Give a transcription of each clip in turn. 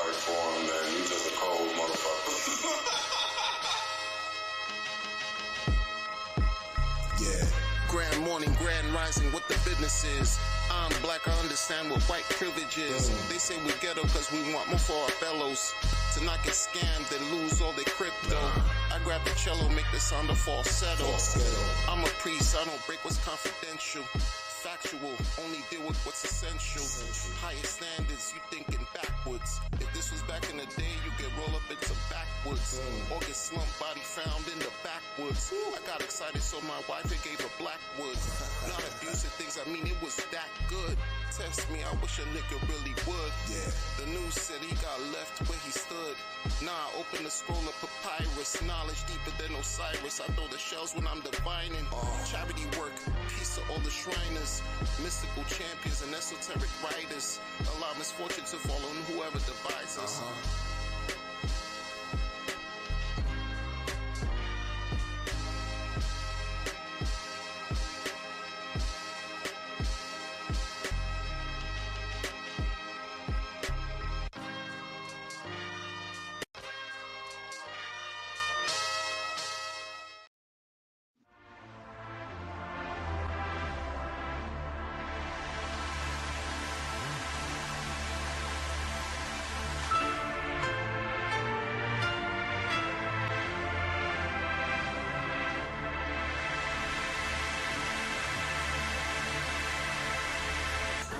life form, man. You just a cold motherfucker. Yeah. Grand morning, grand rising, what the business is. I'm black, I understand what white privilege is. They say we ghetto cause we want more for our fellows. To not get scammed and lose all their crypto. I grab the cello, make the sound of falsetto. I'm a priest, I don't break what's confidential. Factual, only deal with what's essential. Higher standards, you thinking backwards. If this was back in the day, you get roll up into backwoods. Or get slump body found in the backwoods. I got excited so my wife it gave her blackwood. Not abusive things, I mean it was that good. Test me, I wish a nigga really would. Yeah. The news said he got left where he stood. Nah, I open the scroll of papyrus. Knowledge deeper than Osiris. I throw the shells when I'm divining. Charity work, peace to all the Shriners. Mystical champions and esoteric writers. Allow misfortune to fall on whoever divides us.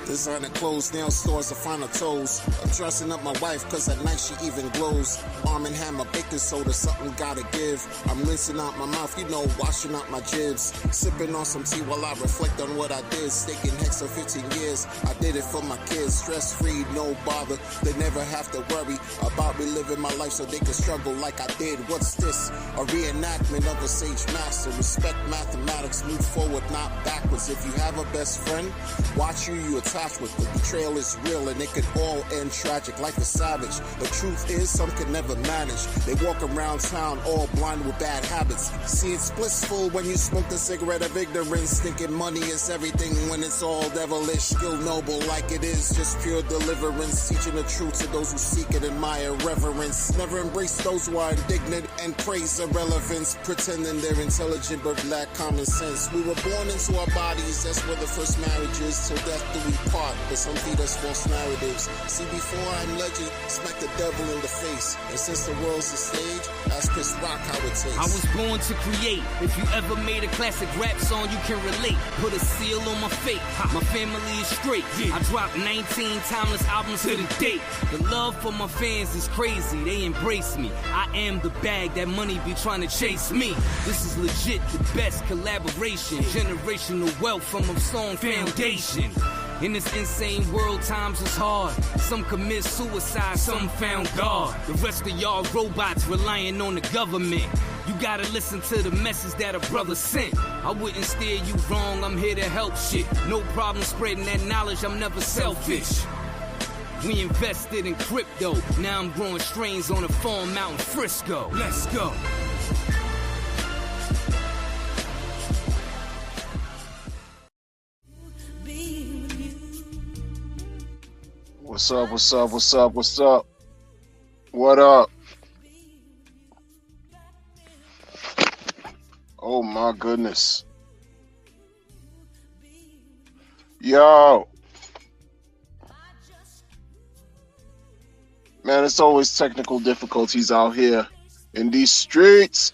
Designer clothes, nail stores, the final toes. I'm dressing up my wife cause at night she even glows. Arm and Hammer, baking soda, something gotta give. I'm rinsing out my mouth, you know, washing out my jibs. Sipping on some tea while I reflect on what I did. Staking Hex for 15 years, I did it for my kids. Stress free, no bother, they never have to worry about reliving my life so they can struggle like I did. What's this? A reenactment of a sage master. Respect mathematics, move forward, not backwards. If you have a best friend, watch you attach with. The betrayal is real and it could all end tragic. Life is savage. The truth is some can never manage. They walk around town all blind with bad habits. See, it's blissful when you smoke the cigarette of ignorance, thinking money is everything when it's all devilish. Still noble like it is just pure deliverance. Teaching the truth to those who seek it, admire reverence. Never embrace those who are indignant and praise irrelevance, pretending they're intelligent but lack common sense. We were born into our bodies, that's where the first marriage is. Till death do we part, but some feed us false narratives. See, before I'm legend, smack the devil in the face. And since the world's a stage, ask Chris Rock how it tastes. I was born to create. If you ever made a classic rap song, you can relate. Put a seal on my fate. My family is straight. I dropped 19 timeless albums to the date. The love for my fans is crazy. They embrace me. I am the bag that money be trying to chase me. This is legit the best collaboration. Generational wealth from a song foundation. In this insane world, times is hard. Some commit suicide, some found God. The rest of y'all robots relying on the government. You gotta listen to the message that a brother sent. I wouldn't steer you wrong, I'm here to help shit. No problem spreading that knowledge, I'm never selfish. We invested in crypto, now I'm growing strains on a farm out in Frisco. Let's go. What's up, what's up, what's up, what's up? What up? Oh my goodness. Yo. Man, it's always technical difficulties out here in these streets.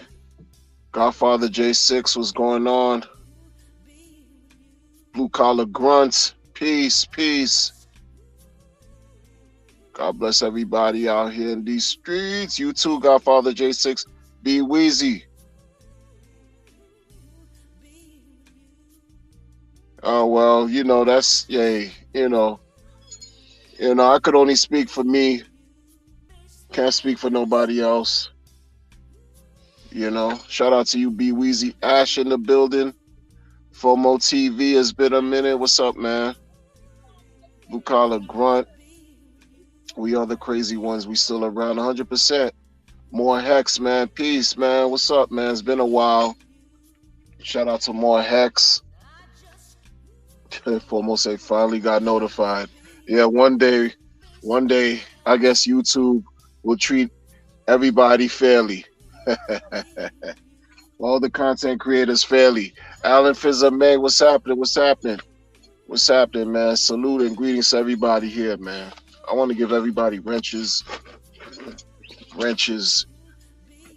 Godfather J6, what's going on? Blue collar grunts, peace, peace. God bless everybody out here in these streets. You too, Godfather J6. Be Wheezy. Oh, well, you know, that's, yay, you know, I could only speak for me. Can't speak for nobody else. You know, shout out to you, B Weezy. Ash in the building. FOMO TV, has been a minute. What's up, man? Blue collar grunt. We are the crazy ones. We still around 100%. More Hex, man. Peace, man. What's up, man? It's been a while. Shout out to More Hex. FOMO say finally got notified. Yeah, one day One day, I guess YouTube will treat everybody fairly. All the content creators fairly. Alan Fizza, man, what's happening? What's happening? What's happening, man? Salute and greetings to everybody here, man. I want to give everybody wrenches.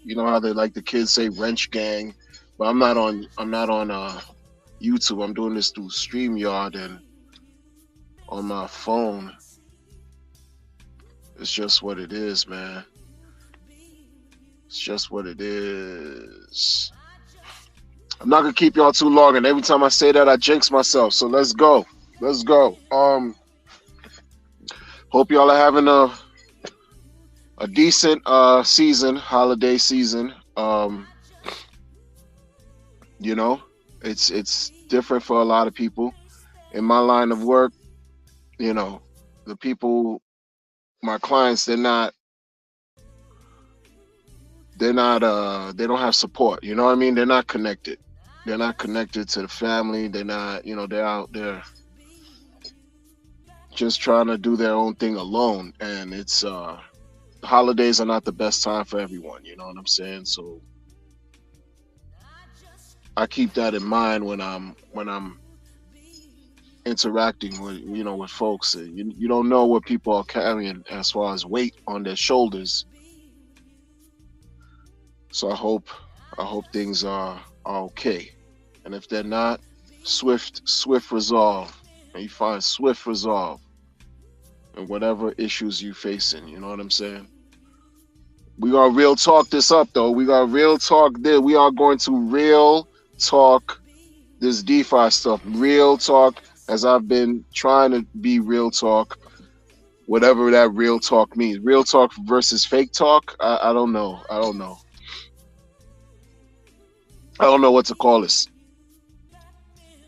You know how they like the kids say wrench gang, but I'm not on YouTube. I'm doing this through StreamYard and on my phone. It's just what it is, man. It's just what it is. I'm not gonna keep y'all too long, and every time I say that, I jinx myself. So let's go. Let's go. Hope y'all are having a decent season, holiday season. You know, it's different for a lot of people. In my line of work, you know, the people, my clients, they don't have support. You know what I mean? They're not connected. They're not connected to the family. They're not, you know, they're out there just trying to do their own thing alone. And it's holidays are not the best time for everyone, you know what I'm saying? So I keep that in mind when I'm interacting with, you know, with folks. You don't know what people are carrying as far as weight on their shoulders. So I hope things are okay. And if they're not, swift resolve. And you find swift resolve in whatever issues you facing, you know what I'm saying? We gonna real talk this up though. We got real talk there. We are going to real talk this DeFi stuff. Real talk, as I've been trying to be real talk, whatever that real talk means. Real talk versus fake talk. I don't know. I don't know what to call this.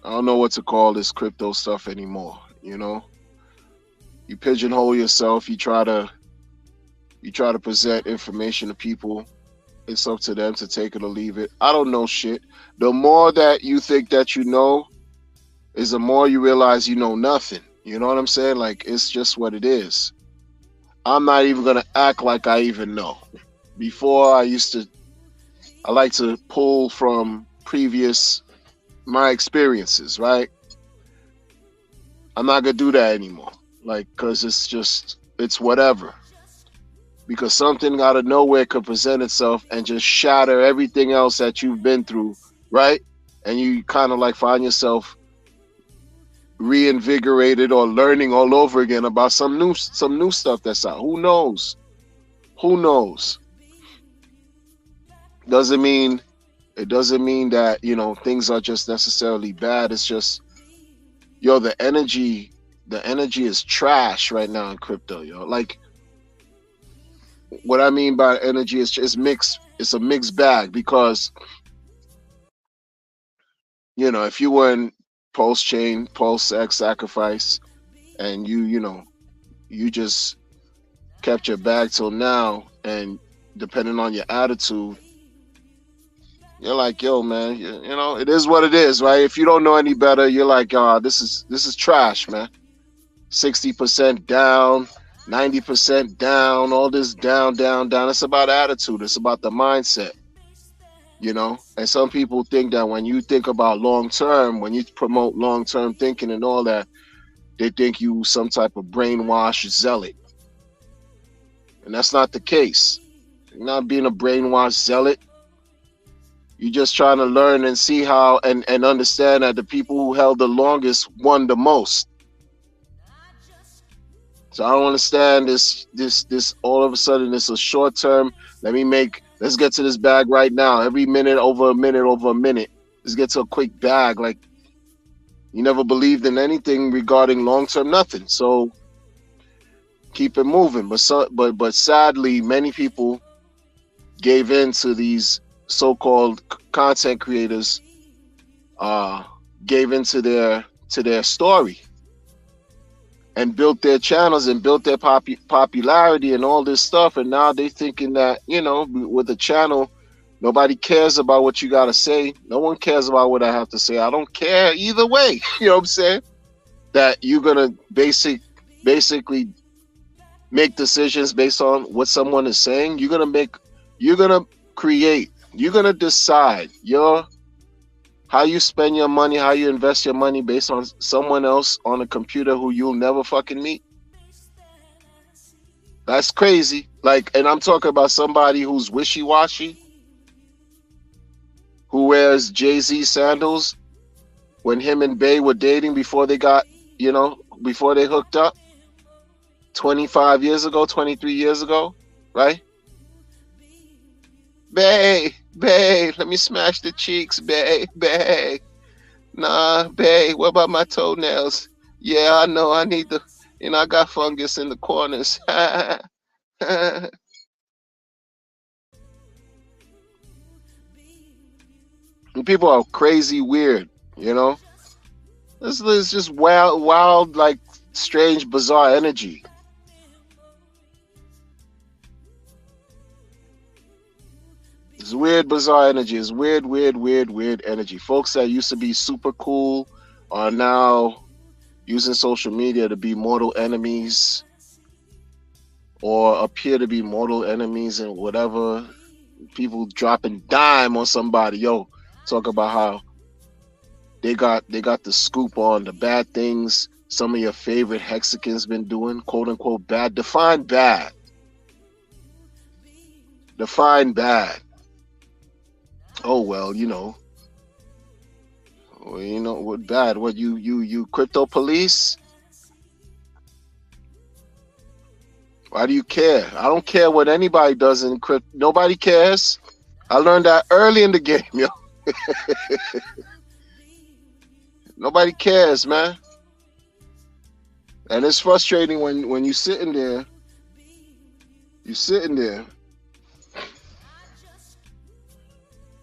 I don't know what to call this crypto stuff anymore. You know, you pigeonhole yourself. You try to present information to people. It's up to them to take it or leave it. I don't know shit. The more that you think that you know, is the more you realize you know nothing. You know what I'm saying? Like, it's just what it is. I'm not even gonna act like I even know. Before, I like to pull from my experiences, right? I'm not gonna do that anymore. Like, cause it's whatever. Because something out of nowhere could present itself and just shatter everything else that you've been through, right? And you kind of like find yourself reinvigorated or learning all over again about some new stuff that's out. Who knows? It doesn't mean that, you know, things are just necessarily bad. It's just, yo, the energy is trash right now in crypto, yo. Like, what I mean by energy is mixed. It's a mixed bag because, you know, if you were in Pulse Chain, Pulse X Sacrifice, and you just kept your bag till now, and depending on your attitude, you're like, yo, man, you know, it is what it is, right? If you don't know any better, you're like, this is trash, man. 60% down, 90% down, all this down. It's about attitude. It's about the mindset, you know? And some people think that when you think about long-term, when you promote long-term thinking and all that, they think you some type of brainwashed zealot. And that's not the case. You're not being a brainwashed zealot. You're just trying to learn and see how and understand that the people who held the longest won the most. So I don't understand this all of a sudden it's a short term. Let's get to this bag right now. Every minute over a minute. Let's get to a quick bag. Like, you never believed in anything regarding long term, nothing. So keep it moving. But sadly, many people gave in to these so-called content creators, gave into their story and built their channels and built their popularity and all this stuff. And now they thinking that, you know, with a channel, nobody cares about what you got to say. No one cares about what I have to say. I don't care either way. You know what I'm saying? That you're going to basically make decisions based on what someone is saying. You're gonna create, you're gonna decide how you spend your money, how you invest your money based on someone else on a computer who you'll never fucking meet. That's crazy. Like, and I'm talking about somebody who's wishy-washy, who wears Jay-Z sandals when him and Bey were dating before they got, before they hooked up 25 years ago, 23 years ago, right? Bey, let me smash the cheeks, Bey. Nah, Bey, what about my toenails? Yeah, I know, I need I got fungus in the corners. And people are crazy weird, This is just wild, like strange, bizarre energy. It's weird, bizarre energy. It's weird energy. Folks that used to be super cool are now using social media to be mortal enemies or appear to be mortal enemies and whatever. People dropping dime on somebody. Yo, talk about how they got the scoop on the bad things some of your favorite Hexicans been doing, quote unquote bad. Define bad. Define bad. Oh well, what bad? What you crypto police? Why do you care? I don't care what anybody does in crypto. Nobody cares. I learned that early in the game, yo. Nobody cares, man. And it's frustrating when you're sitting there.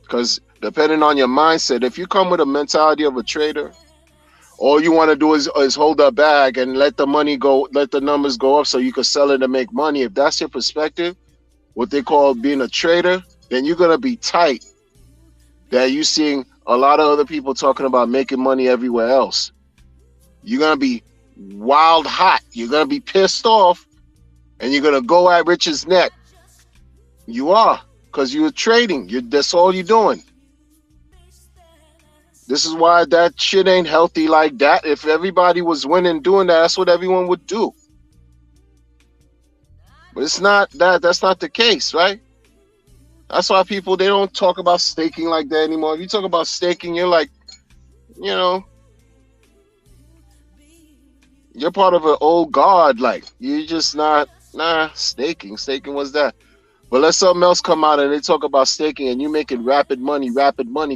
Because depending on your mindset, if you come with a mentality of a trader, all you want to do is hold a bag and let the money go, let the numbers go up so you can sell it and make money. If that's your perspective, what they call being a trader, then you're going to be tight. That you're seeing a lot of other people talking about making money everywhere else. You're going to be wild hot. You're going to be pissed off and you're going to go at Richard's neck. You are, because you're trading. That's all you're doing. This is why that shit ain't healthy like that. If everybody was winning doing that, that's what everyone would do. But it's not that. That's not the case, right? That's why people, they don't talk about staking like that anymore. If you talk about staking, you're like, you're part of an old guard. Like, you're just not, staking. Staking was that. But let something else come out and they talk about staking and you making rapid money,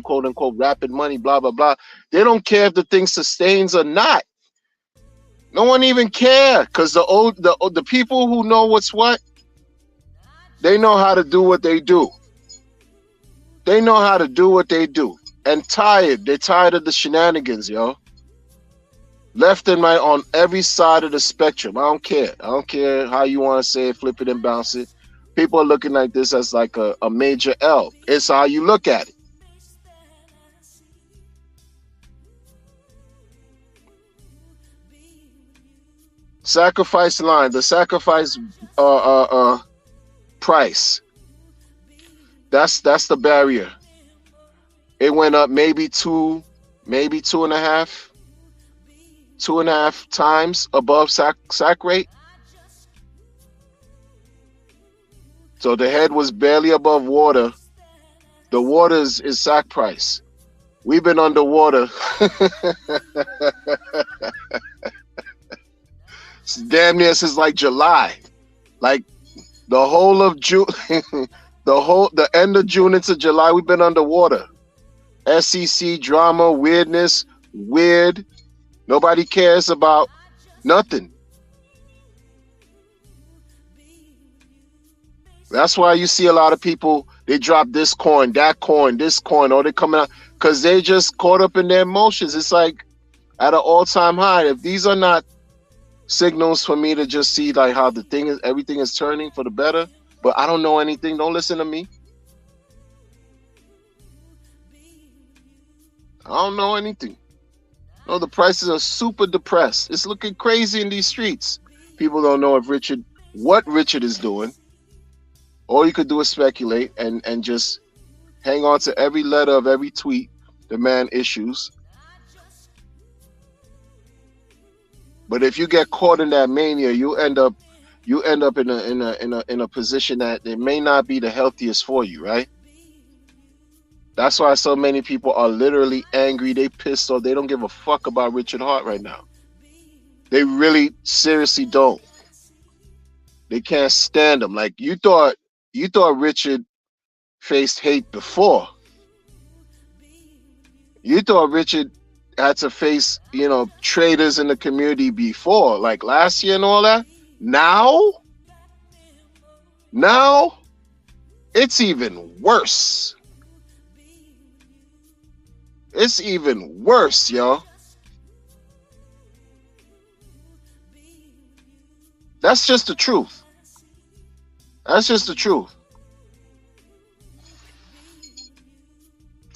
quote unquote, rapid money, blah, blah, blah. They don't care if the thing sustains or not. No one even care, because the people who know what's what, they know how to do what they do. They know how to do what they do. And they're tired of the shenanigans, yo. Left and right on every side of the spectrum. I don't care. I don't care how you want to say it, flip it and bounce it. People are looking like this as like a major L. It's how you look at it. Sacrifice line, the sacrifice price. That's the barrier. It went up maybe 2.5 times above sac rate. So the head was barely above water. The water is sac price. We've been underwater. It's damn near since like July. Like the whole of June, the end of June into July, we've been underwater. SEC drama, weirdness, weird. Nobody cares about nothing. That's why you see a lot of people, they drop this coin, or they coming out because they just caught up in their emotions. It's like at an all-time high. If these are not signals for me to just see like how everything is turning for the better, but I don't know anything, don't listen to me. I don't know anything. No, the prices are super depressed. It's looking crazy in these streets. People don't know if Richard what Richard is doing. All you could do is speculate and just hang on to every letter of every tweet the man issues. But if you get caught in that mania, you end up in a position that it may not be the healthiest for you, right? That's why so many people are literally angry. They pissed off. They don't give a fuck about Richard Hart right now. They really seriously don't. They can't stand him. Like you thought Richard faced hate before. You thought Richard had to face, traitors in the community before, like last year and all that. Now, it's even worse. It's even worse, yo. That's just the truth. That's just the truth.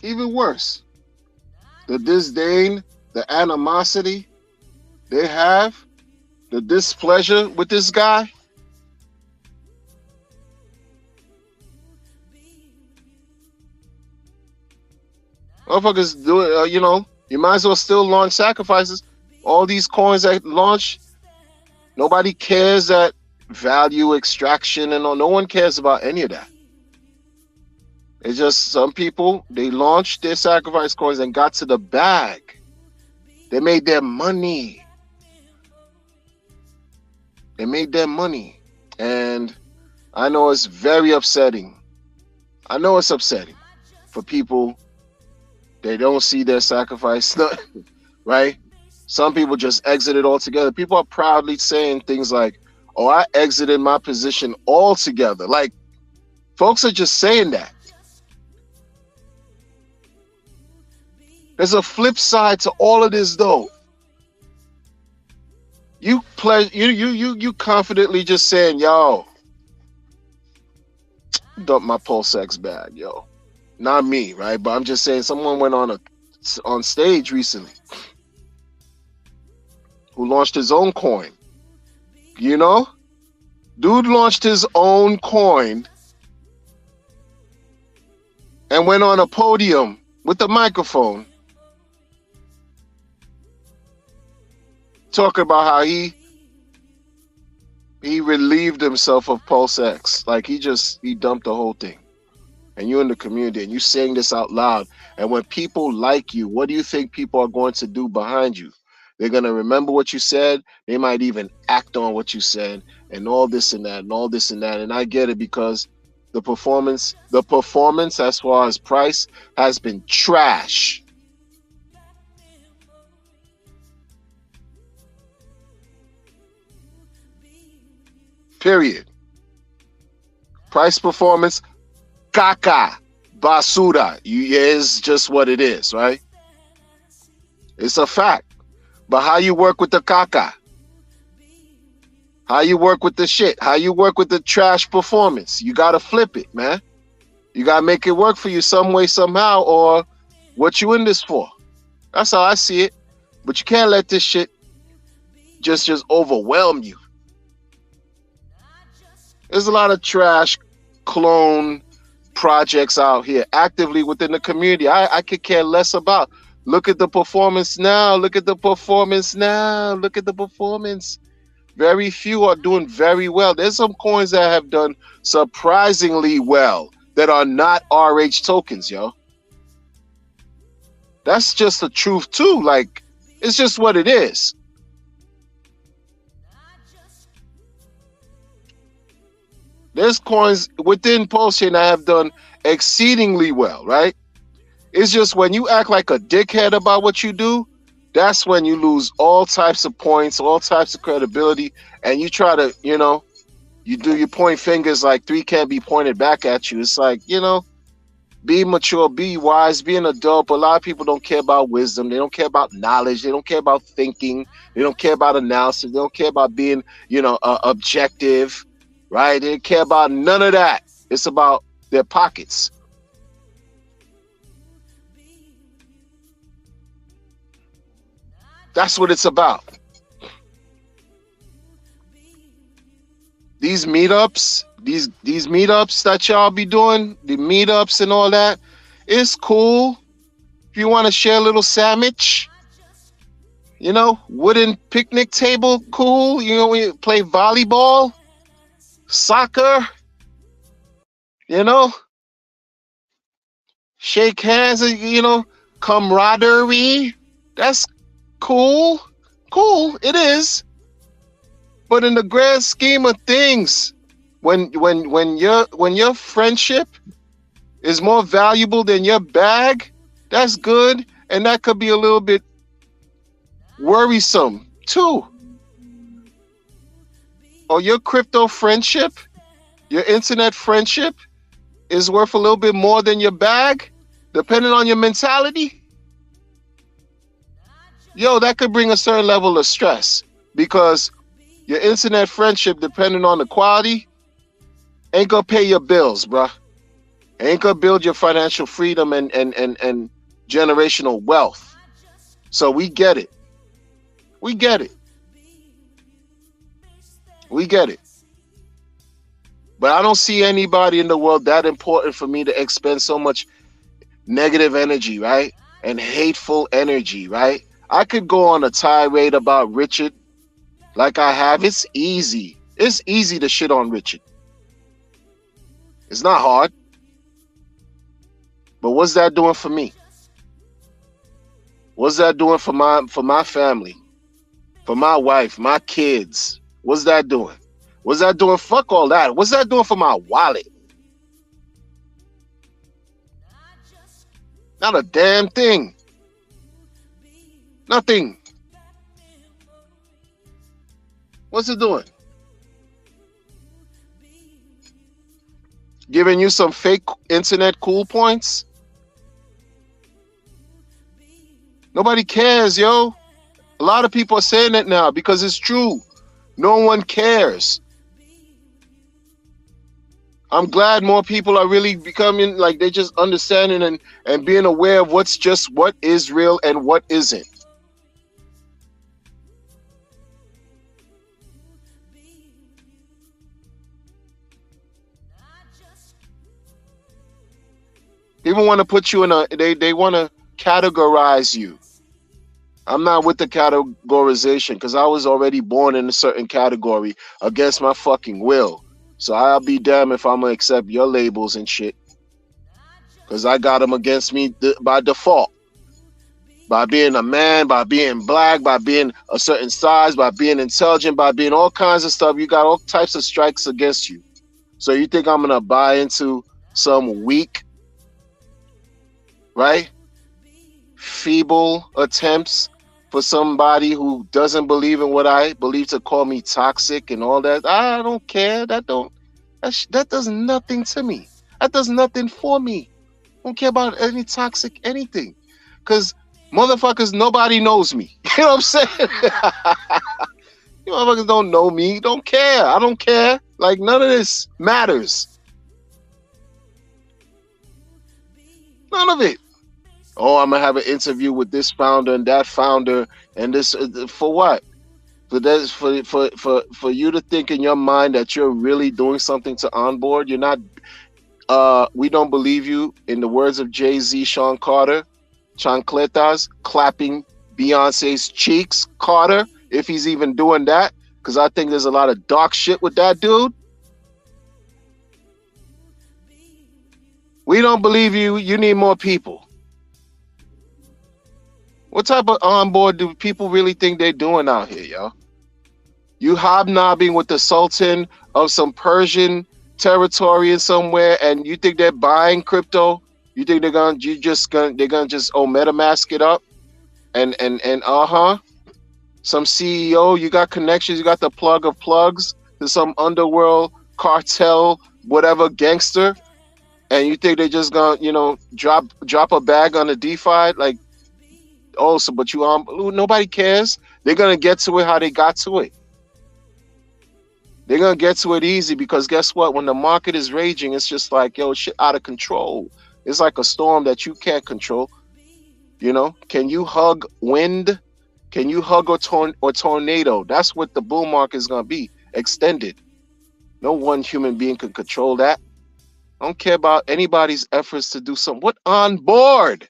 Even worse. The disdain, the animosity they have, the displeasure with this guy. Motherfuckers do it, you might as well still launch sacrifices. All these coins that launch, nobody cares that value extraction and all. No one cares about any of that. It's just some people, they launched their sacrifice coins and got to the bag. They made their money. They made their money. And I know it's very upsetting. I know it's upsetting for people. They don't see their sacrifice, right? Some people just exited altogether. People are proudly saying things like, oh, I exited my position altogether. Like, folks are just saying that. There's a flip side to all of this, though. You confidently just saying, yo, dump my PulseX bag, yo. Not me, right? But I'm just saying someone went on stage recently who launched his own coin. Dude launched his own coin and went on a podium with a microphone talking about how he relieved himself of PulseX. Like he dumped the whole thing. And you're in the community and you saying this out loud. And when people like you, what do you think people are going to do behind you? They're going to remember what you said. They might even act on what you said and all this and that and all this and that. And I get it because the performance as far as price has been trash. Period. Price performance, caca, basura. Is just what it is, right? It's a fact. But how you work with the caca? How you work with the shit? How you work with the trash performance? You gotta flip it, man. You gotta make it work for you some way, somehow, or what you in this for? That's how I see it. But you can't let this shit just overwhelm you. There's a lot of trash clone projects out here actively within the community. I could care less about. Look at the performance now. Look at the performance now. Look at the performance. Very few are doing very well. There's some coins that have done surprisingly well that are not RH tokens, yo. That's just the truth too. Like, it's just what it is. There's coins within Pulse Chain that have done exceedingly well, right? It's just when you act like a dickhead about what you do, that's when you lose all types of points, all types of credibility, and you try to, you point fingers like three can't be pointed back at you. It's like, be mature, be wise, be an adult. But a lot of people don't care about wisdom. They don't care about knowledge. They don't care about thinking. They don't care about analysis. They don't care about being, objective, right? They don't care about none of that. It's about their pockets. That's what it's about. these meetups, these meetups that y'all be doing, the meetups and all that, it's cool. If you want to share a little sandwich, you know, wooden picnic table, cool. You know, we play volleyball, soccer, you know, shake hands, you know, camaraderie. That's cool. Cool, it is. But in the grand scheme of things, when your friendship is more valuable than your bag, that's good, and that could be a little bit worrisome too. Or your crypto friendship, your internet friendship is worth a little bit more than your bag, depending on your mentality. Yo, that could bring a certain level of stress, because your internet friendship, depending on the quality, ain't gonna pay your bills, bruh. Ain't gonna build your financial freedom and generational wealth. So we get it. We get it. We get it. But I don't see anybody in the world that important for me to expend so much negative energy, right? And hateful energy, right? I could go on a tirade about Richard like I have. It's easy. It's easy to shit on Richard. It's not hard. But what's that doing for me? What's that doing for my family? For my wife, my kids? What's that doing? What's that doing? Fuck all that. What's that doing for my wallet? Not a damn thing. Nothing. What's it doing? Giving you some fake internet cool points? Nobody cares, yo. A lot of people are saying that now because it's true. No one cares. I'm glad more people are really becoming, like, they just understanding and being aware of what is real and what isn't. People want to put you in they want to categorize you. I'm not with the categorization because I was already born in a certain category against my fucking will. So I'll be damned if I'm going to accept your labels and shit. Because I got them against me by default. By being a man, by being black, by being a certain size, by being intelligent, by being all kinds of stuff. You got all types of strikes against you. So you think I'm going to buy into some weak, right, feeble attempts for somebody who doesn't believe in what I believe to call me toxic and all that? I don't care. That does nothing to me. That does nothing for me. I don't care about any toxic anything. Because motherfuckers, nobody knows me. You know what I'm saying? You motherfuckers don't know me. Don't care. I don't care. Like, none of this matters. None of it. Oh, I'm gonna have an interview with this founder and that founder, and this for what? For you to think in your mind that you're really doing something to onboard. You're not. We don't believe you. In the words of Jay-Z, Sean Carter, chancletas, clapping Beyonce's cheeks, Carter, if he's even doing that, because I think there's a lot of dark shit with that dude. We don't believe you. You need more people. What type of onboard do people really think they're doing out here, yo? You hobnobbing with the Sultan of some Persian territory in somewhere, and you think they're buying crypto? You think they're gonna just MetaMask it up, and some CEO? You got connections? You got the plug of plugs to some underworld cartel, whatever gangster, and you think they're just gonna drop a bag on the DeFi like? Oh, so but nobody cares. They're gonna get to it how they got to it. They're gonna get to it easy because guess what? When the market is raging, it's just like, yo, shit out of control. It's like a storm that you can't control. You know? Can you hug wind? Can you hug a tornado? That's what the bull market is gonna be. Extended. No one human being can control that. I don't care about anybody's efforts to do something. What on board?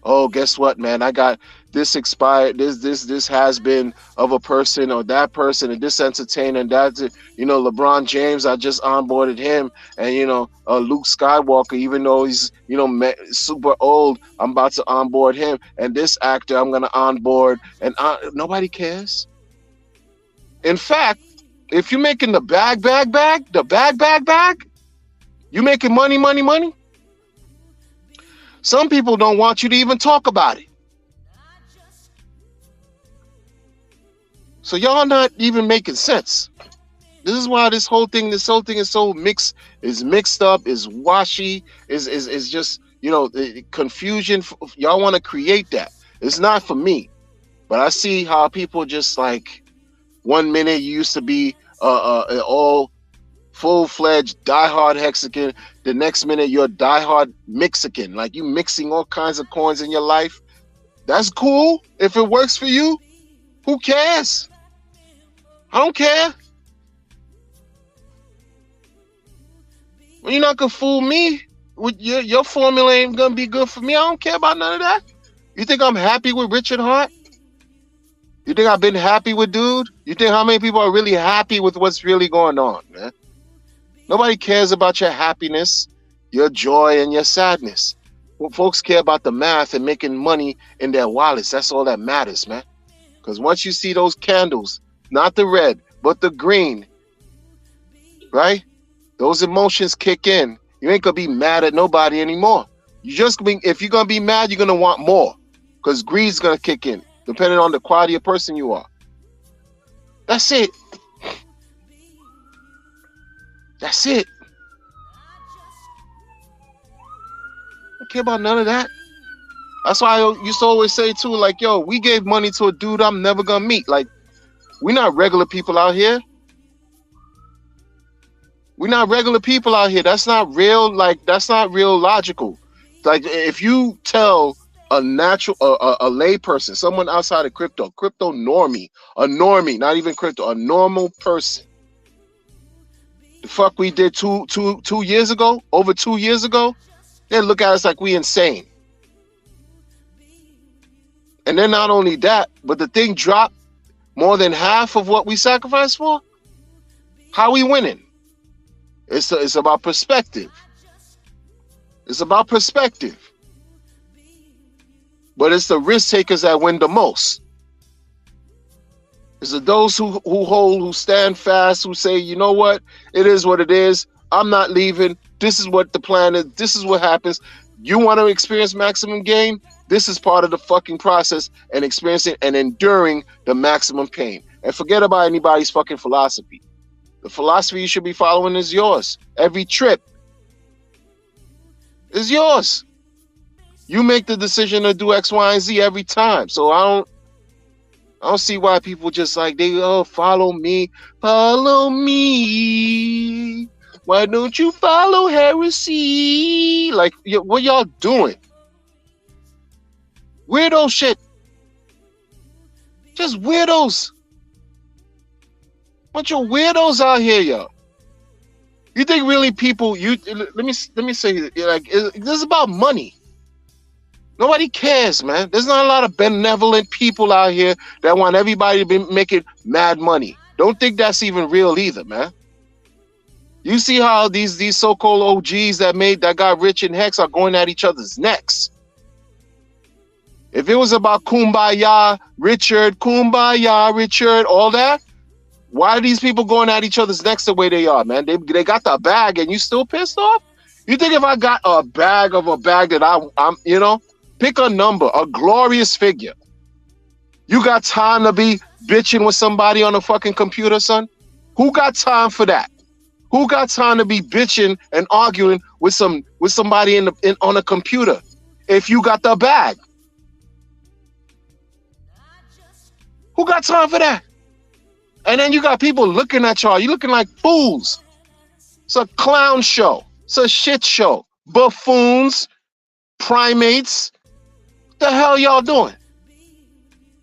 Oh, guess what, man? I got this expired. This has been of a person or that person, and this entertainer, and that. LeBron James. I just onboarded him, and Luke Skywalker. Even though he's super old, I'm about to onboard him, and this actor I'm gonna onboard, and nobody cares. In fact, if you're making the bag, you making money. Some people don't want you to even talk about it. So y'all not even making sense. This is why this whole thing is so mixed up, is washy, is just, confusion. Y'all want to create that. It's not for me. But I see how people just like, 1 minute you used to be all full-fledged diehard Mexican, the next minute you're a diehard Mexican. Like, you mixing all kinds of coins in your life. That's cool. If it works for you, who cares? I don't care. Well, you're not gonna fool me with your formula ain't gonna be good for me. I don't care about none of that. You think I'm happy with Richard Hart? You think I've been happy with dude? You think how many people are really happy with what's really going on, man? Nobody cares about your happiness, your joy, and your sadness. Well, folks care about the math and making money in their wallets. That's all that matters, man. Because once you see those candles, not the red, but the green, right? Those emotions kick in. You ain't gonna be mad at nobody anymore. If you're gonna be mad, you're gonna want more, because greed's gonna kick in, depending on the quality of person you are. That's it. That's it. I don't care about none of that. That's why I used to always say too, like, yo, we gave money to a dude I'm never gonna meet. Like, we're not regular people out here. We're not regular people out here. That's not real. Like, that's not real logical. Like, if you tell a lay person, someone outside of crypto normie, a normie, not even crypto, a normal person, the fuck we did 2 years ago, over 2 years ago, they look at us like we insane. And then not only that, but the thing dropped more than half of what we sacrificed for. How we winning? It's about perspective. It's about perspective. But it's the risk takers that win the most. It's those who hold, who stand fast, who say, you know what? It is what it is. I'm not leaving. This is what the plan is. This is what happens. You want to experience maximum gain? This is part of the fucking process, and experiencing and enduring the maximum pain. And forget about anybody's fucking philosophy. The philosophy you should be following is yours. Every trip is yours. You make the decision to do X, Y, and Z every time. So I don't see why people just like, follow me. Why don't you follow heresy? Like, what y'all doing? Weirdo shit. Just weirdos. Bunch of weirdos out here, yo. You think really people? Let me say, like, this is about money. Nobody cares, man. There's not a lot of benevolent people out here that want everybody to be making mad money. Don't think that's even real either, man. You see how these so-called OGs that got rich in Hex are going at each other's necks. If it was about kumbaya, Richard, all that, why are these people going at each other's necks the way they are, man? They got the bag and you still pissed off? You think if I got a bag that I'm pick a number, a glorious figure. You got time to be bitching with somebody on a fucking computer, son? Who got time for that? Who got time to be bitching and arguing with somebody on a computer if you got the bag? Who got time for that? And then you got people looking at y'all. You looking like fools. It's a clown show. It's a shit show. Buffoons, primates. What the hell y'all doing?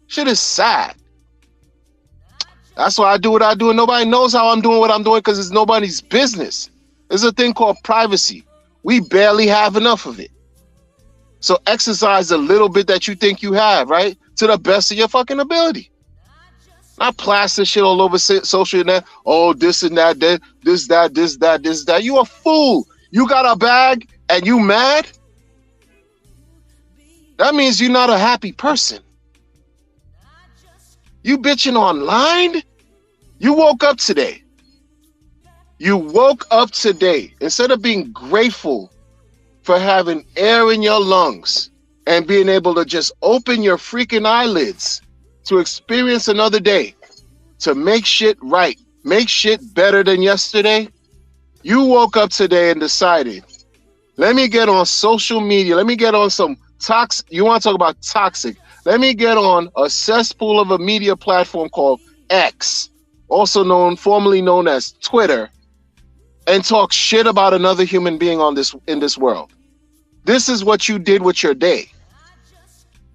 Shit is sad. That's why I do what I do, and nobody knows how I'm doing what I'm doing because it's nobody's business. There's a thing called privacy. We barely have enough of it. So exercise a little bit that you think you have, right? To the best of your fucking ability. Not plaster shit all over social net. Oh, this and that, this, that. You a fool. You got a bag and you mad? That means you're not a happy person. You bitching online? You woke up today. Instead of being grateful for having air in your lungs and being able to just open your freaking eyelids to experience another day, to make shit right, make shit better than yesterday, you woke up today and decided, let me get on social media, let me get on some toxic, you want to talk about toxic, let me get on a cesspool of a media platform called X, also formerly known as Twitter, and talk shit about another human being in this world. This is what you did with your day.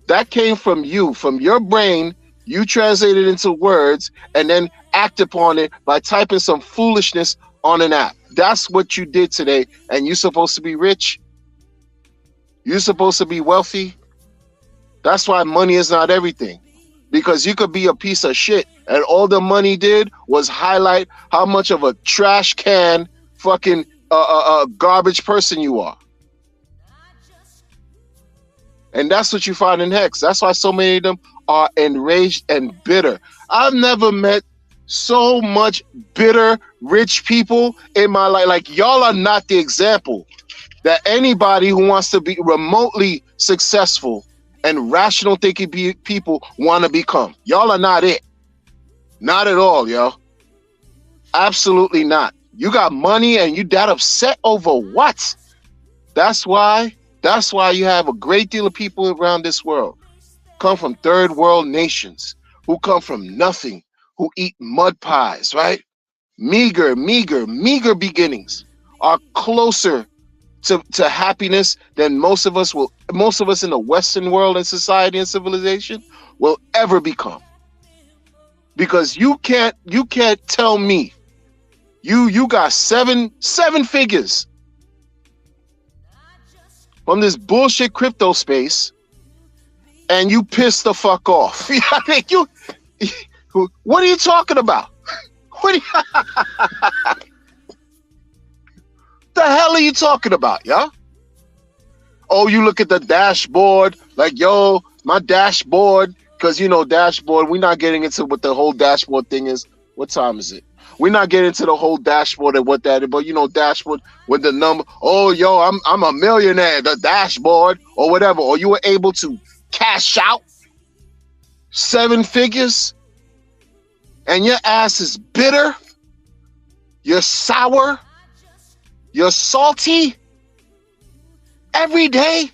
That came from you, from your brain. You translated into words and then act upon it by typing some foolishness on an app. That's what you did today. And you're supposed to be rich. You're supposed to be wealthy. That's why money is not everything. Because you could be a piece of shit and all the money did was highlight how much of a trash can fucking garbage person you are. And that's what you find in Hex. That's why so many of them are enraged and bitter. I've never met so much bitter, rich people in my life. Like, y'all are not the example that anybody who wants to be remotely successful and rational thinking people want to become. Y'all are not it. Not at all, yo. Absolutely not. You got money and you that upset over what? That's why you have a great deal of people around this world come from third world nations who come from nothing, who eat mud pies, right? Meager beginnings are closer to happiness than most of us in the Western world and society and civilization will ever become. Because you can't tell me you got seven figures from this bullshit crypto space and you pissed the fuck off. I mean, what are you talking about? The hell are you talking about, yeah? Oh, you look at the dashboard, like, yo, my dashboard, because dashboard, we're not getting into what the whole dashboard thing is. What time is it? We're not getting into the whole dashboard and what that is, but dashboard with the number. Oh, yo, I'm a millionaire, the dashboard or whatever. Or you were able to cash out 7 figures and your ass is bitter, you're sour, you're salty every day.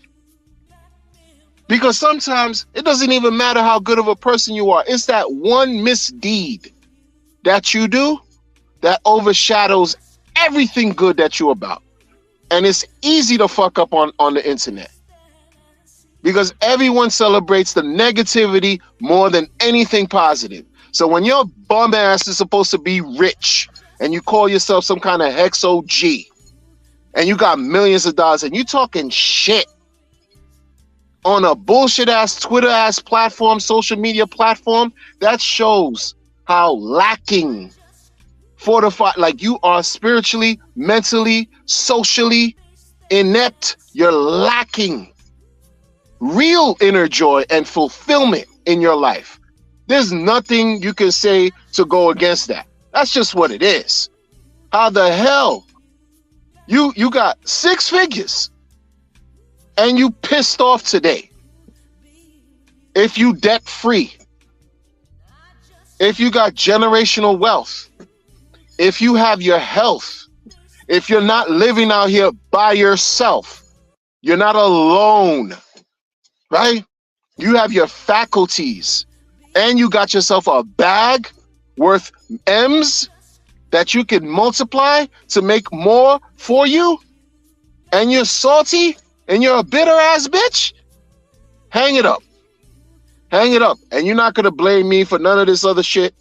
Because sometimes it doesn't even matter how good of a person you are. It's that one misdeed that you do that overshadows everything good that you're about. And it's easy to fuck up on the internet. Because everyone celebrates the negativity more than anything positive. So when your bum ass is supposed to be rich and you call yourself some kind of Hex OG and you got millions of dollars and you talking shit on a bullshit ass Twitter ass platform, social media platform, that shows how lacking, fortified, like you are spiritually, mentally, socially inept. You're lacking real inner joy and fulfillment in your life. There's nothing you can say to go against that. That's just what it is. How the hell you got 6 figures and you pissed off today? If you debt free, if you got generational wealth, if you have your health, if you're not living out here by yourself, you're not alone, right? You have your faculties and you got yourself a bag worth M's that you can multiply to make more for you, and you're salty and you're a bitter ass bitch, hang it up. Hang it up. And you're not going to blame me for none of this other shit.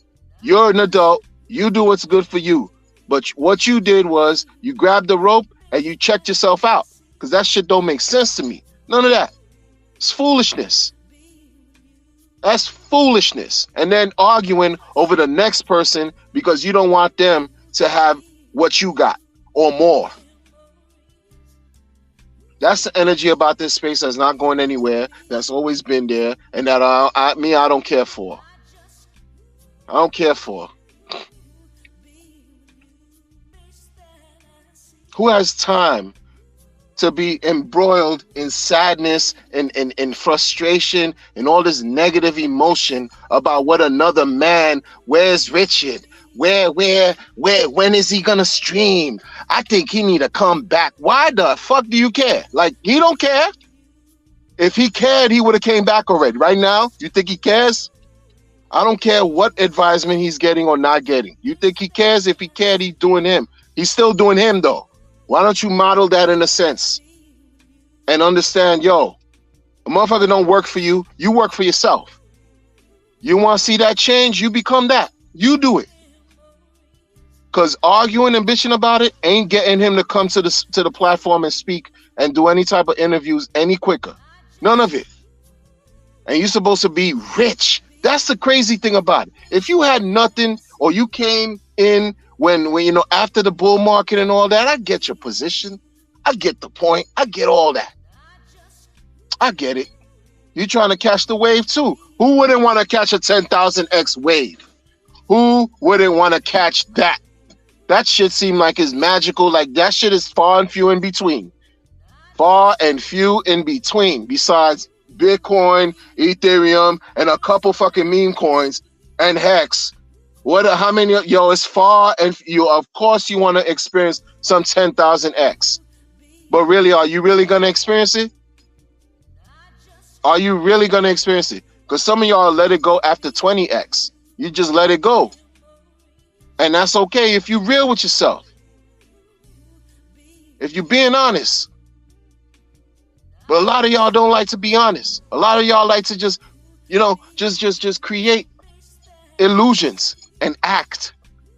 You're an adult. You do what's good for you. But what you did was you grabbed the rope and you checked yourself out. Because that shit don't make sense to me. None of that. It's foolishness. That's foolishness. And then arguing over the next person because you don't want them to have what you got or more. That's the energy about this space that's not going anywhere, that's always been there, and that I don't care for. I don't care for. Who has time to be embroiled in sadness and frustration and all this negative emotion about what another man, where's Richard? When is he gonna stream? I think he need to come back. Why the fuck do you care? Like, he don't care. If he cared, he would have came back already. Right now, you think he cares? I don't care what advisement he's getting or not getting. You think he cares? If he cared, he's doing him. He's still doing him though. Why don't you model that in a sense? And understand, yo, a motherfucker don't work for you. You work for yourself. You want to see that change? You become that. You do it. Because arguing and bitching about it ain't getting him to come to the platform and speak and do any type of interviews any quicker. None of it. And you're supposed to be rich. That's the crazy thing about it. If you had nothing or you came in when you know, after the bull market and all that, I get your position. I get the point. I get all that. I get it. You're trying to catch the wave too. Who wouldn't want to catch a 10,000x wave? Who wouldn't want to catch that? That shit seemed like it's magical. Like, that shit is far and few in between. Far and few in between. Besides Bitcoin, Ethereum, and a couple fucking meme coins and Hex. How many? Yo, it's far and few. Of course you want to experience some 10,000x. But really, are you really going to experience it? Are you really going to experience it? Because some of y'all let it go after 20x. You just let it go. And that's okay if you're real with yourself. If you're being honest. But a lot of y'all don't like to be honest. A lot of y'all like to just, you know, just create illusions and act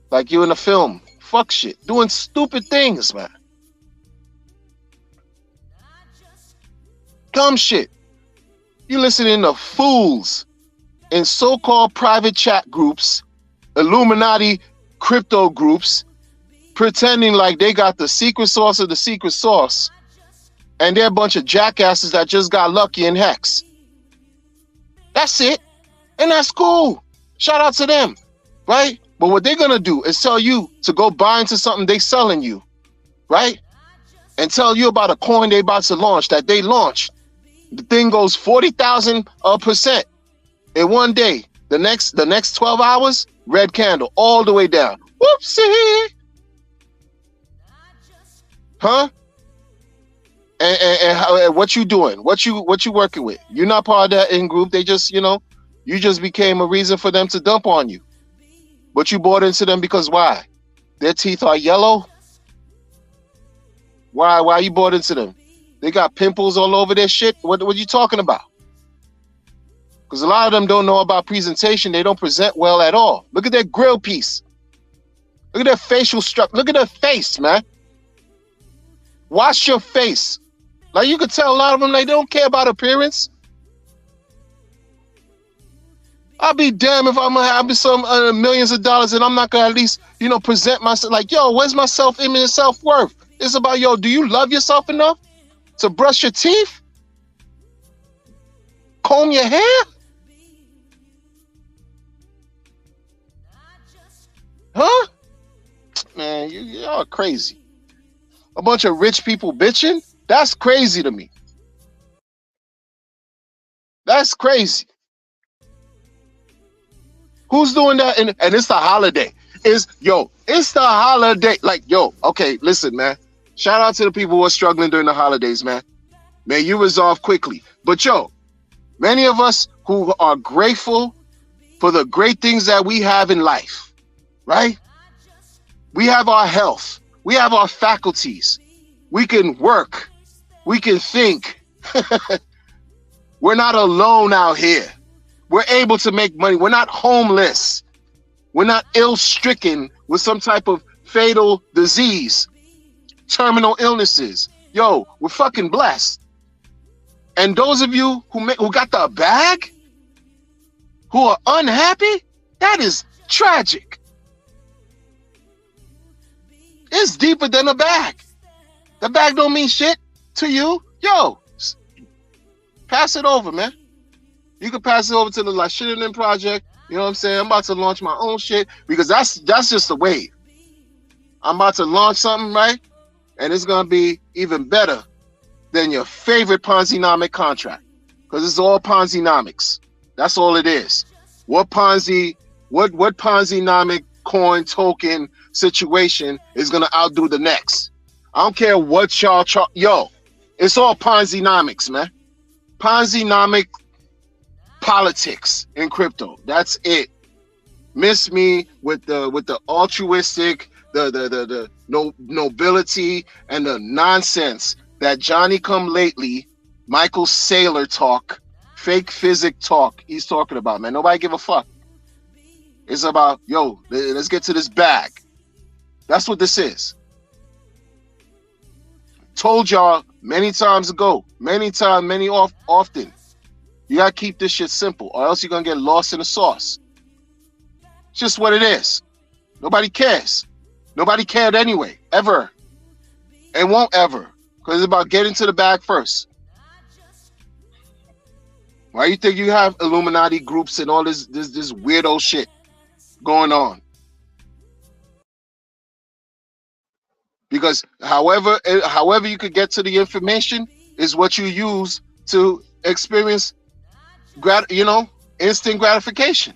like you in a film. Fuck shit. Doing stupid things, man. Dumb shit. You listening to fools in so-called private chat groups, Illuminati crypto groups, pretending like they got the secret sauce of the secret sauce, and they're a bunch of jackasses that just got lucky in Hex. That's it. And that's cool. Shout out to them, right? But what they're gonna do is tell you to go buy into something they selling you, right? And tell you about a coin they about to launch that they launched. The thing goes 40,000% in one day. The next 12 hours, red candle all the way down. Whoopsie. Huh? And what you doing? What you working with? You're not part of that in group. They just, you know, you just became a reason for them to dump on you. But you bought into them because why? Their teeth are yellow? Why you bought into them? They got pimples all over their shit? What are you talking about? Because a lot of them don't know about presentation. They don't present well at all. Look at their grill piece. Look at their facial structure. Look at their face, man. Wash your face. Like, you could tell a lot of them, like, they don't care about appearance. I'll be damned if I'm gonna have some millions of dollars and I'm not gonna at least, you know, present myself like, yo, where's my self-image and self-worth? It's about, yo, do you love yourself enough to brush your teeth? Comb your hair? Huh? Man, y'all are crazy. A bunch of rich people bitching? That's crazy to me. That's crazy. Who's doing that? And it's the holiday. It's the holiday. Like, yo, okay, listen, man. Shout out to the people who are struggling during the holidays, man. May you resolve quickly. But yo, many of us who are grateful for the great things that we have in life, right? We have our health. We have our faculties. We can work. We can think. We're not alone out here. We're able to make money. We're not homeless. We're not ill-stricken with some type of fatal disease, terminal illnesses. Yo, we're fucking blessed. And those of you who got the bag, who are unhappy, that is tragic. It's deeper than a bag. The bag don't mean shit to you. Yo, pass it over, man. You can pass it over to the Lashidden Project. You know what I'm saying? I'm about to launch my own shit because that's just a wave. I'm about to launch something, right? And it's going to be even better than your favorite Ponzi-nomic contract because it's all Ponzi-nomics. That's all it is. What Ponzi-nomic coin token situation is going to outdo the next? I don't care what y'all yo, it's all Ponzi-nomics, man. Ponzi-nomic politics in crypto. That's it. Miss me with the altruistic, the nobility and the nonsense that Johnny come lately, Michael Saylor talk, fake physic talk he's talking about, man. Nobody give a fuck. It's about, yo, let's get to this bag. That's what this is. Told y'all many times ago, often. You gotta keep this shit simple, or else you're gonna get lost in the sauce. It's just what it is. Nobody cares. Nobody cared anyway, ever. And won't ever. Because it's about getting to the bag first. Why you think you have Illuminati groups and all this weirdo shit going on? Because however you could get to the information is what you use to experience instant gratification.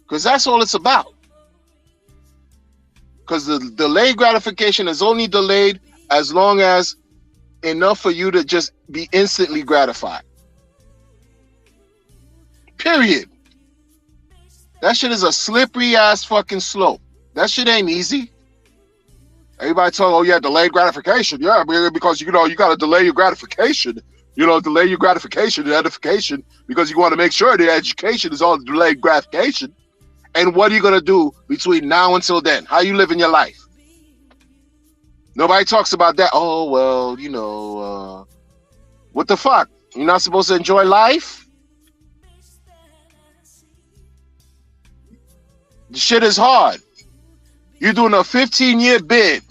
Because that's all it's about. Because the delayed gratification is only delayed as long as enough for you to just be instantly gratified. Period. That shit is a slippery ass fucking slope. That shit ain't easy. Everybody tell, oh yeah, delayed gratification. Yeah, because you got to delay your gratification. Delay your gratification and edification because you want to make sure the education is all delayed gratification. And what are you going to do between now until then? How you living your life? Nobody talks about that. Oh, well, what the fuck? You're not supposed to enjoy life? The shit is hard. You're doing a 15-year bid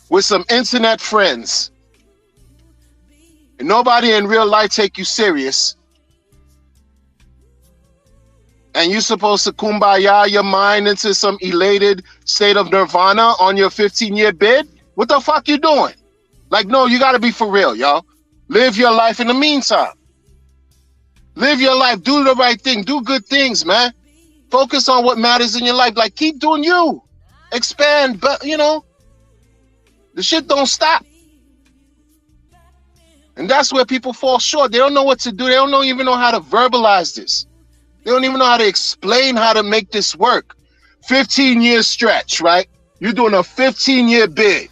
with some internet friends. And nobody in real life take you serious. And you're supposed to kumbaya your mind into some elated state of nirvana on your 15-year bid? What the fuck you doing? Like, no, you got to be for real, y'all. Live your life in the meantime. Live your life. Do the right thing. Do good things, man. Focus on what matters in your life. Like, keep doing you. Expand, but, the shit don't stop. And that's where people fall short. They don't know what to do. They don't even know how to verbalize this. They don't even know how to explain how to make this work. 15-year stretch, right? You're doing a 15-year bid.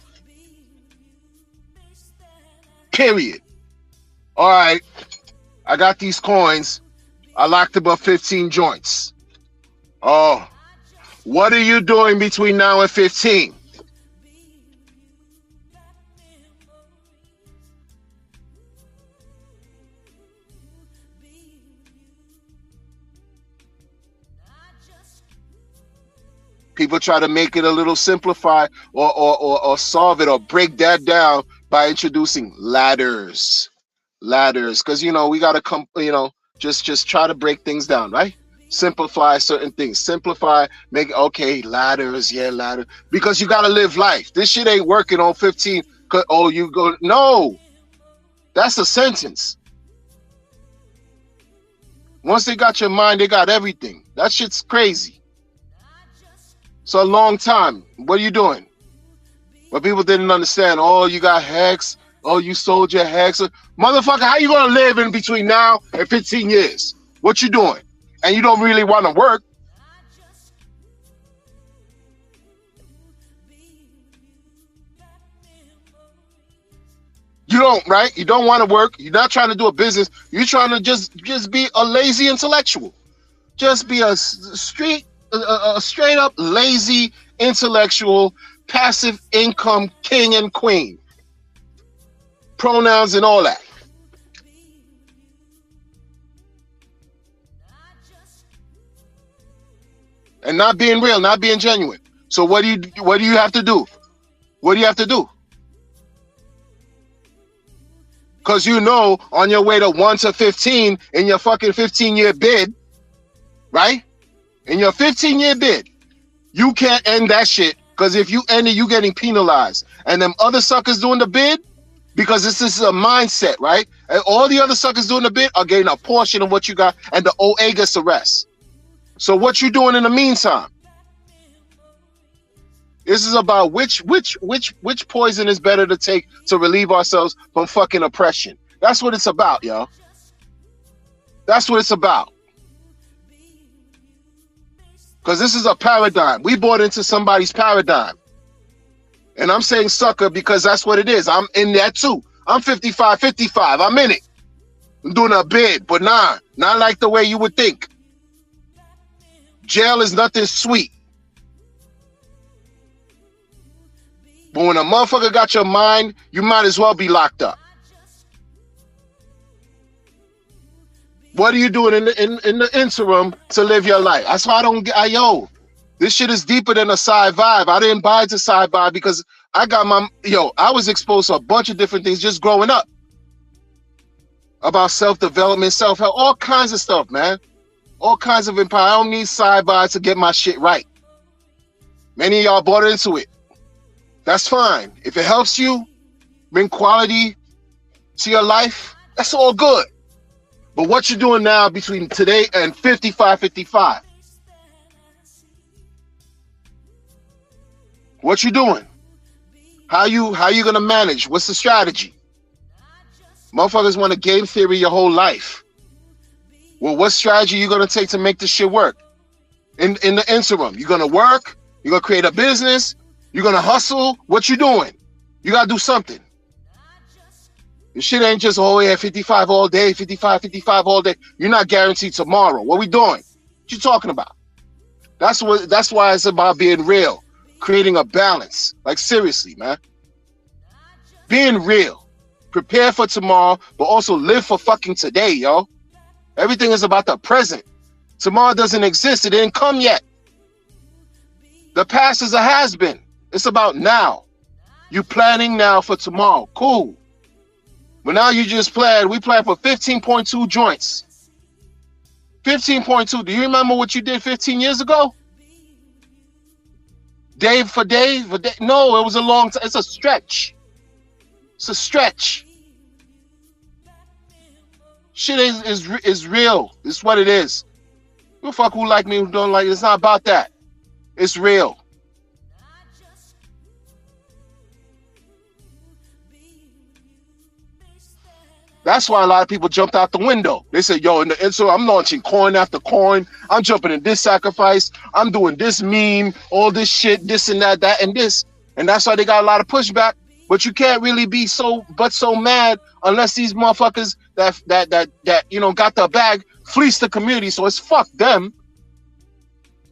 Period. All right. I got these coins. I locked about 15 joints. Oh, what are you doing between now and 15? People try to make it a little simplified or solve it or break that down by introducing ladders. Because, we got to come, just try to break things down, right? Simplify certain things. Simplify, make, okay, ladders, yeah, ladder. Because you got to live life. This shit ain't working on 15. Oh, you go. No, that's a sentence. Once they got your mind, they got everything. That shit's crazy. So a long time. What are you doing? But people didn't understand. Oh, you got hex. Oh, you sold your hex. Motherfucker, how you gonna live in between now and 15 years? What you doing? And you don't really want to work. You don't, right? You don't want to work. You're not trying to do a business. You're trying to just be a lazy intellectual. Just be a straight up lazy intellectual passive income king and queen. Pronouns and all that. And not being real, not being genuine. So what do you have to do? What do you have to do? Because you know on your way to 1 to 15 in your fucking 15-year bid, right? In your 15-year bid, you can't end that shit, because if you end it, you getting penalized. And them other suckers doing the bid, because this is a mindset, right? And all the other suckers doing the bid are getting a portion of what you got, and the OA gets the rest. So what you doing in the meantime? This is about which poison is better to take to relieve ourselves from fucking oppression. That's what it's about, yo. That's what it's about. Because this is a paradigm. We bought into somebody's paradigm. And I'm saying sucker because that's what it is. I'm in that too. I'm 55. I'm in it. I'm doing a bid, but not like the way you would think. Jail is nothing sweet. But when a motherfucker got your mind, you might as well be locked up. What are you doing in the interim to live your life? That's why I don't get, this shit is deeper than a side vibe. I didn't buy into side vibe because I was exposed to a bunch of different things just growing up. About self-development, self-help, all kinds of stuff, man. All kinds of empower. I don't need side vibe to get my shit right. Many of y'all bought into it. That's fine. If it helps you bring quality to your life, that's all good. But what you're doing now between today and 55, what you doing? How you gonna manage? What's the strategy? Motherfuckers want to game theory your whole life. Well, what strategy you gonna take to make this shit work? In the interim, you gonna work? You gonna create a business? You gonna hustle? What you doing? You gotta do something. This shit ain't just, 55 all day, 55 all day. You're not guaranteed tomorrow. What we doing? What you talking about? That's why it's about being real, creating a balance. Like seriously, man. Being real. Prepare for tomorrow, but also live for fucking today, yo. Everything is about the present. Tomorrow doesn't exist. It didn't come yet. The past is a has-been. It's about now. You planning now for tomorrow. Cool. But now you just planned. We planned for 15.2 joints. 15.2. Do you remember what you did 15 years ago? Day for day? No, it was a long time. It's a stretch. It's a stretch. Shit is real. It's what it is. Who the fuck who like me, who don't like it? It's not about that. It's real. That's why a lot of people jumped out the window. They said, yo, and so I'm launching coin after coin. I'm jumping in this sacrifice. I'm doing this meme, all this shit, this and that, and this. And that's why they got a lot of pushback. But you can't really be so mad unless these motherfuckers that got the bag fleece the community. So it's fuck them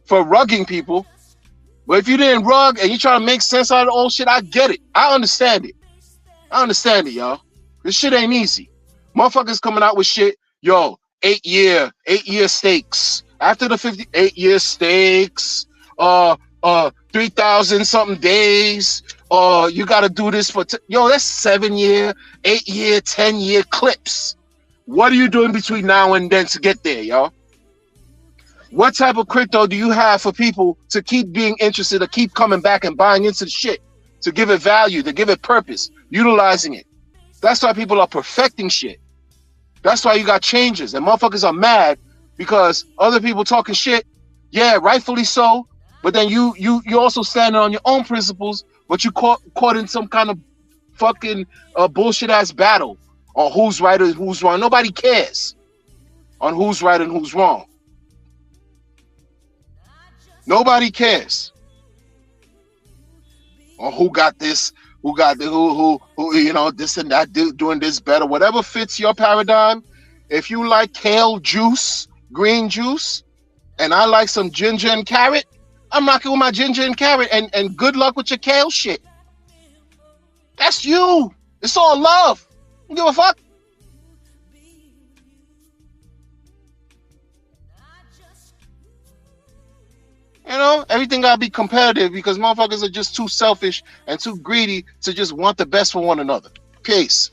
for rugging people. But if you didn't rug and you trying to make sense out of the old shit, I get it. I understand it. Y'all. This shit ain't easy. Motherfuckers coming out with shit, 8 year stakes. After the 58-year stakes, 3,000 something days, you gotta do this for, that's 7 year, 8 year, 10 year clips. What are you doing between now and then to get there, y'all? What type of crypto do you have for people to keep being interested, to keep coming back and buying into the shit, to give it value, to give it purpose, utilizing it? That's why people are perfecting shit. That's why you got changes. And motherfuckers are mad because other people talking shit. Yeah, rightfully so. But then you also standing on your own principles, but you caught in some kind of fucking bullshit ass battle on who's right and who's wrong. Nobody cares on who's right and who's wrong. Nobody cares on who got this. Who got the who this and that, doing this better, whatever fits your paradigm. If you like kale juice, green juice, and I like some ginger and carrot, I'm rocking with my ginger and carrot, and good luck with your kale shit. That's you. It's all love. You give a fuck. You know, everything gotta be competitive because motherfuckers are just too selfish and too greedy to just want the best for one another. Peace.